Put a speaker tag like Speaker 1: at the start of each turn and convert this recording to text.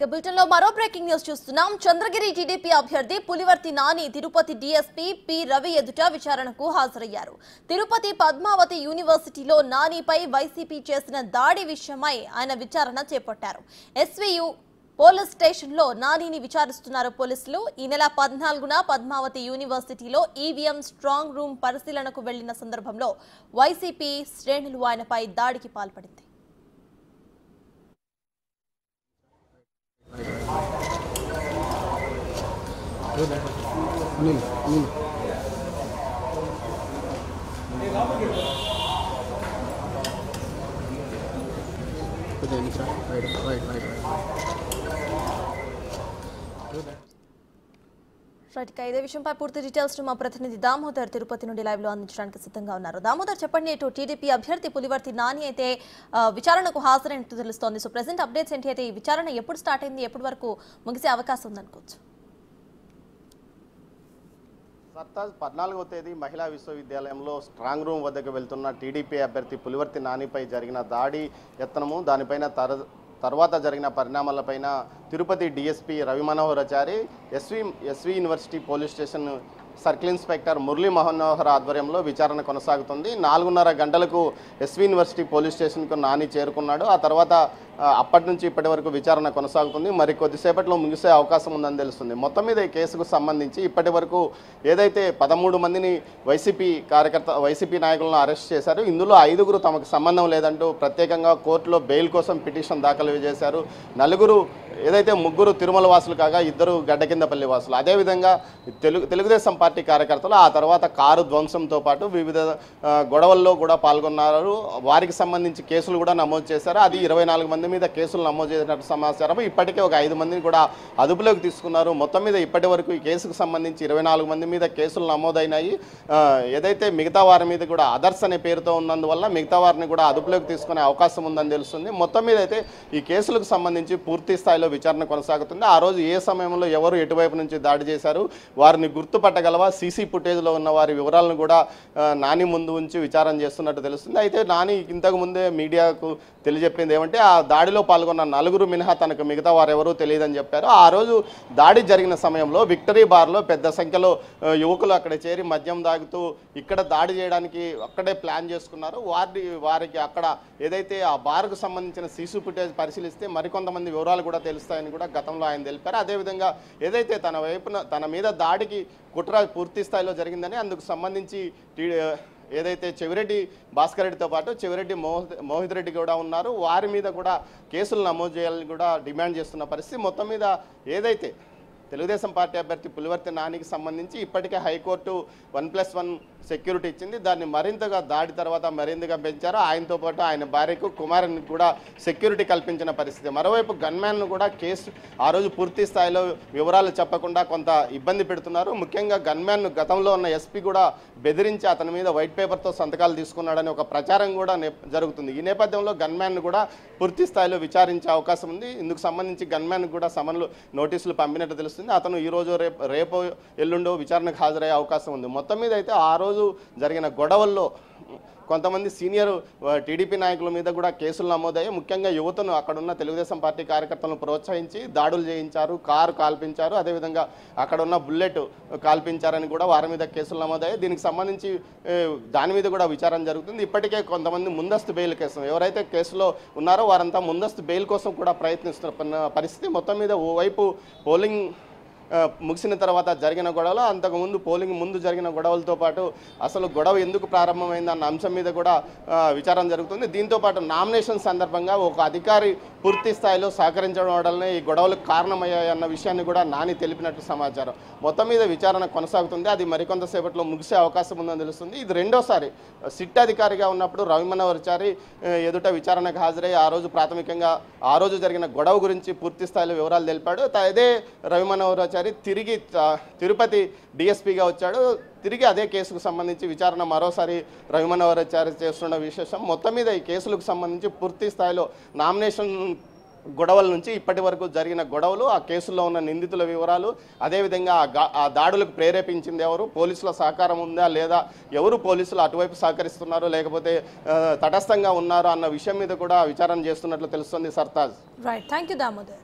Speaker 1: బులెటిన్లో మరో breaking news చూస్తున్నాం. చంద్రగిరి టీడీపీ అభ్యర్థి పులివర్తి నాని తిరుపతి డీఎస్పీ పి రవి ఎదుట విచారణకు హాజరయ్యారు. తిరుపతి పద్మావతి యూనివర్సిటీలో నానిపై వైసీపీ చేసిన దాడి విషయమై ఆయన విచారణ చేపట్టారు. ఎస్వీయు పోలీస్ స్టేషన్లో నానిని విచారిస్తున్నారు పోలీసులు. ఈ నెల 14న పద్మావతి యూనివర్సిటీలో ఈవీఎం స్ట్రాంగ్ రూమ్ పరిశీలనకు వెళ్లిన సందర్భంలో వైసీపీ శ్రేణులు ఆయనపై దాడికి పాల్పడింది. ఇదే విషయంపై పూర్తి డీటెయిల్స్ మా ప్రతినిధి దామోదర్ తిరుపతి నుండి లైవ్ లో అందించడానికి సిద్ధంగా ఉన్నారు. దామోదర్, చెప్పండి, ఇటు టీడీపీ అభ్యర్థి పులివర్తి నాని అయితే విచారణకు హాజరైనట్టు తెలుస్తోంది. సో ప్రెసెంట్ అప్డేట్స్ ఏంటి? అయితే ఈ విచారణ ఎప్పుడు స్టార్ట్ అయింది, ఎప్పటి వరకు ముగిసే అవకాశం ఉందనుకోవచ్చు?
Speaker 2: సర్తాజ్ 14వ తేదీ మహిళా విశ్వవిద్యాలయంలో స్ట్రాంగ్ రూమ్ వద్దకు వెళ్తున్న టీడీపీ అభ్యర్థి పులివర్తి నానిపై జరిగిన దాడి యత్నము, దానిపైన తర్వాత జరిగిన పరిణామాలపైన Tirupati DSP Ravi Manoharachari SV university police station circle inspector Murali Manohar ఆధ్వర్యంలో విచారణ కొనసాగుతుంది. 4:30 గంటలకు ఎస్వి యూనివర్సిటీ పోలీస్ స్టేషన్కు నాని చేరుకున్నాడు. ఆ తర్వాత అప్పటి నుంచి ఇప్పటి వరకు విచారణ కొనసాగుతుంది. మరి కొద్దిసేపట్లో ముగిసే అవకాశం ఉందని తెలుస్తుంది. మొత్తం మీద ఈ కేసుకు సంబంధించి ఇప్పటి వరకు ఏదైతే 13 మందిని వైసీపీ నాయకులను అరెస్ట్ చేశారు, ఇందులో 5గురు తమకు సంబంధం లేదంటూ ప్రత్యేకంగా కోర్టులో బెయిల్ కోసం పిటిషన్ దాఖలు చేశారు. ఏదైతే 3 తిరుమల వాసులు కాగా 2 గడ్డకిందపల్లి వాసులు. అదేవిధంగా తెలుగుదేశం పార్టీ కార్యకర్తలు ఆ తర్వాత కారు ధ్వంసంతో పాటు వివిధ గొడవల్లో కూడా పాల్గొన్నారు. వారికి సంబంధించి కేసులు కూడా నమోదు చేశారు. అది 24 మంది మీద కేసులు నమోదు చేసినట్టు సమాచారం. ఇప్పటికే ఒక 5 మందిని కూడా అదుపులోకి తీసుకున్నారు. మొత్తం మీద ఇప్పటి వరకు ఈ కేసుకు సంబంధించి 24 మంది మీద కేసులు నమోదైనాయి. ఏదైతే మిగతా వారి మీద కూడా అదర్స్ అనే పేరుతో ఉన్నందువల్ల మిగతా వారిని కూడా అదుపులోకి తీసుకునే అవకాశం ఉందని తెలుస్తుంది. మొత్తం మీద అయితే ఈ కేసులకు సంబంధించి పూర్తి స్థాయిలో విచారణ కొనసాగుతుంది. ఆ రోజు ఏ సమయంలో ఎవరు ఎటువైపు నుంచి దాడి చేశారు, వారిని గుర్తుపట్టగలవా, సీసీ ఫుటేజ్లో ఉన్న వారి వివరాలను కూడా నాని ముందు ఉంచి విచారణ చేస్తున్నట్టు తెలుస్తుంది. అయితే నాని ఇంతకు ముందే మీడియాకు తెలియజెప్పింది ఏమంటే ఆ దాడిలో పాల్గొన్న 4 మినహా తనకు మిగతా వారెవరూ తెలియదని చెప్పారు. ఆ రోజు దాడి జరిగిన సమయంలో విక్టరీ బార్లో పెద్ద సంఖ్యలో యువకులు అక్కడ చేరి మద్యం తాగుతూ ఇక్కడ దాడి చేయడానికి అక్కడే ప్లాన్ చేసుకున్నారు. వారికి అక్కడ ఏదైతే ఆ బార్కు సంబంధించిన సీసీ ఫుటేజ్ పరిశీలిస్తే మరికొంతమంది వివరాలు కూడా తెలుస్తాయని కూడా గతంలో ఆయన తెలిపారు. అదేవిధంగా ఏదైతే తన మీద దాడికి కుట్ర పూర్తి స్థాయిలో జరిగిందని అందుకు సంబంధించి ఏదైతే చెవిరెడ్డి భాస్కర్ రెడ్డితో పాటు చెవిరెడ్డి మోహిత్ రెడ్డి కూడా ఉన్నారు, వారి మీద కూడా కేసులు నమోదు చేయాలని కూడా డిమాండ్ చేస్తున్న పరిస్థితి. మొత్తం మీద ఏదైతే తెలుగుదేశం పార్టీ అభ్యర్థి పులివర్తి నానికి సంబంధించి ఇప్పటికే హైకోర్టు 1+1 సెక్యూరిటీ ఇచ్చింది. దాన్ని మరింతగా దాడి తర్వాత మరింతగా పెంచారు. ఆయనతో పాటు ఆయన భార్యకు కుమారునికి కూడా సెక్యూరిటీ కల్పించిన పరిస్థితి. మరోవైపు గన్మ్యాన్ను కూడా కేసు ఆ రోజు పూర్తి స్థాయిలో వివరాలు చెప్పకుండా కొంత ఇబ్బంది పెడుతున్నారు. ముఖ్యంగా గన్మ్యాన్ను గతంలో ఉన్న ఎస్పీ కూడా బెదిరించి అతని మీద వైట్ పేపర్తో సంతకాలు తీసుకున్నాడని ఒక ప్రచారం కూడా జరుగుతుంది. ఈ నేపథ్యంలో గన్మ్యాన్ను కూడా పూర్తి స్థాయిలో విచారించే అవకాశం ఉంది. ఇందుకు సంబంధించి గన్మ్యాన్కు కూడా సమన్లు నోటీసులు పంపినట్టు తెలుస్తుంది. అతను ఈరోజు రేపు ఎల్లుండో విచారణకు హాజరయ్యే అవకాశం ఉంది. మొత్తం మీద అయితే ఆ రోజు జరిగిన గొడవల్లో కొంతమంది సీనియర్ టీడీపీ నాయకుల మీద కూడా కేసులు నమోదయ్యాయి. ముఖ్యంగా యువతను అక్కడున్న తెలుగుదేశం పార్టీ కార్యకర్తలను ప్రోత్సహించి దాడులు చేయించారు, కారు కాల్పించారు, అదేవిధంగా అక్కడున్న బుల్లెట్ కాల్పించారని కూడా వారి మీద కేసులు నమోదయ్యాయి. దీనికి సంబంధించి దాని మీద కూడా విచారణ జరుగుతుంది. ఇప్పటికే కొంతమంది ముందస్తు బెయిల్ కేసు ఎవరైతే కేసులో ఉన్నారో వారంతా ముందస్తు బెయిల్ కోసం కూడా ప్రయత్నిస్తున్న పరిస్థితి. మొత్తం మీద ఓవైపు పోలింగ్ ముగిసిన తర్వాత జరిగిన గొడవలు, అంతకుముందు పోలింగ్ ముందు జరిగిన గొడవలతో పాటు అసలు గొడవ ఎందుకు ప్రారంభమైంది అన్న అంశం మీద కూడా విచారణ జరుగుతుంది. దీంతోపాటు నామినేషన్ సందర్భంగా ఒక అధికారి పూర్తి స్థాయిలో సహకరించడం వల్లనే ఈ గొడవలకు కారణమయ్యాయన్న విషయాన్ని కూడా నాని తెలిపినట్టు సమాచారం. మొత్తం మీద విచారణ కొనసాగుతుంది. అది మరికొంతసేపట్లో ముగిసే అవకాశం ఉందని తెలుస్తుంది. ఇది రెండోసారి సిట్ అధికారిగా ఉన్నప్పుడు రవి మనోహరాచారి ఎదుట విచారణకు హాజరై ఆ రోజు ప్రాథమికంగా ఆ రోజు జరిగిన గొడవ గురించి పూర్తి స్థాయిలో వివరాలు తెలిపాడు. అదే రవి మనోహరాచారి తిరిగి తిరుపతి డీఎస్పీగా వచ్చాడు. తిరిగి అదే కేసుకు సంబంధించి విచారణ మరోసారి రవి మనోహరాచారి చేస్తున్న విశేషం. మొత్తం మీద ఈ కేసులకు సంబంధించి పూర్తి స్థాయిలో నామినేషన్ గొడవల నుంచి ఇప్పటి వరకు జరిగిన గొడవలు, ఆ కేసుల్లో ఉన్న నిందితుల వివరాలు, అదేవిధంగా ఆ దాడులకు ప్రేరేపించింది ఎవరు, పోలీసుల సహకారం ఉందా లేదా, ఎవరు పోలీసులు అటువైపు సహకరిస్తున్నారు లేకపోతే తటస్థంగా ఉన్నారు అన్న విషయం మీద కూడా విచారణ చేస్తున్నట్లు తెలుస్తుంది. Sartaj.
Speaker 1: Right, thank you Damodar.